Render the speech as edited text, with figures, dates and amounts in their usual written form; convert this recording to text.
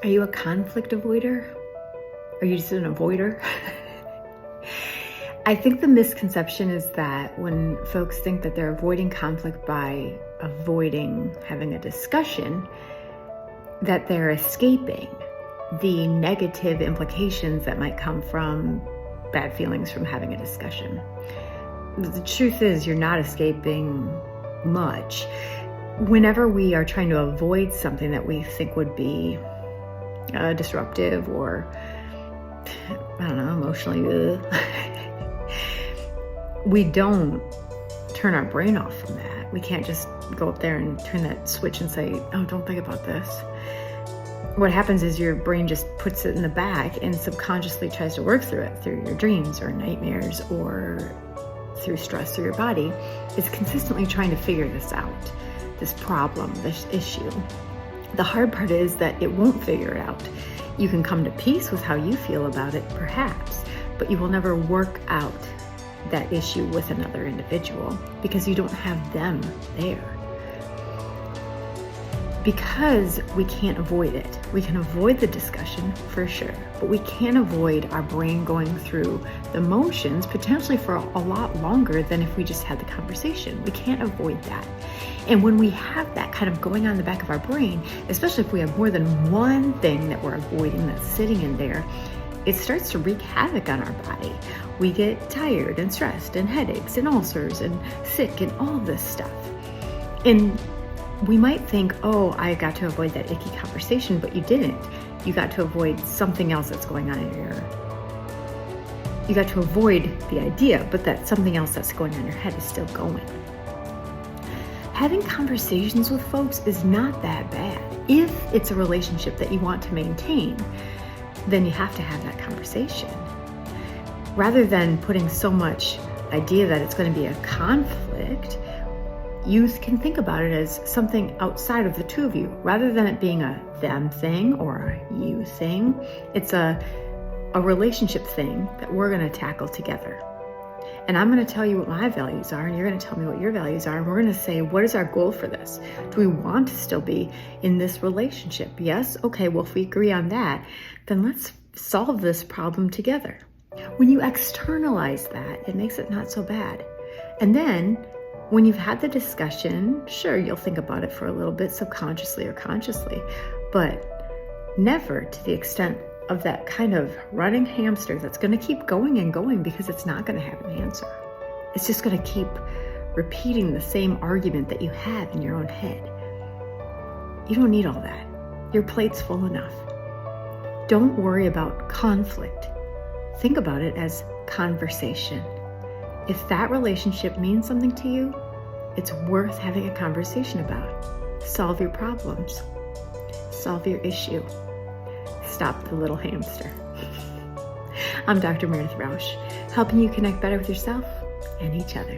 Are you a conflict avoider? Are you just an avoider? I think the misconception is that when folks think that they're avoiding conflict by avoiding having a discussion, that they're escaping the negative implications that might come from bad feelings from having a discussion. But the truth is, you're not escaping much. Whenever we are trying to avoid something that we think would be disruptive or, I don't know, emotionally, we don't turn our brain off from that. We can't just go up there and turn that switch and say, oh, don't think about this. What happens is your brain just puts it in the back and subconsciously tries to work through it, through your dreams or nightmares or through stress through your body. It's consistently trying to figure this out, this problem, this issue. The hard part is that it won't figure it out. You can come to peace with how you feel about it, perhaps, but you will never work out that issue with another individual because you don't have them there. Because we can't avoid it. We can avoid the discussion for sure, but we can't avoid our brain going through the motions potentially for a lot longer than if we just had the conversation. We can't avoid that. And when we have that kind of going on in the back of our brain, especially if we have more than one thing that we're avoiding that's sitting in there, it starts to wreak havoc on our body. We get tired and stressed and headaches and ulcers and sick and all of this stuff. And we might think, oh, I got to avoid that icky conversation, but you didn't. You got to avoid something else that's going on in your... You got to avoid the idea, but that something else that's going on in your head is still going. Having conversations with folks is not that bad. If it's a relationship that you want to maintain, then you have to have that conversation. Rather than putting so much idea that it's going to be a conflict, you can think about it as something outside of the two of you. Rather than it being a them thing or a you thing, it's a relationship thing that we're going to tackle together. And I'm going to tell you what my values are, and you're going to tell me what your values are, and we're going to say, what is our goal for this? Do we want to still be in this relationship? Yes? Okay, well, if we agree on that, then let's solve this problem together. When you externalize that, it makes it not so bad. And then when you've had the discussion, sure, you'll think about it for a little bit subconsciously or consciously, but never to the extent of that kind of running hamster that's going to keep going and going because it's not going to have an answer. It's just going to keep repeating the same argument that you have in your own head. You don't need all that. Your plate's full enough. Don't worry about conflict. Think about it as conversation. If that relationship means something to you, it's worth having a conversation about. Solve your problems. Solve your issue. Stop the little hamster. I'm Dr. Meredith Rausch, helping you connect better with yourself and each other.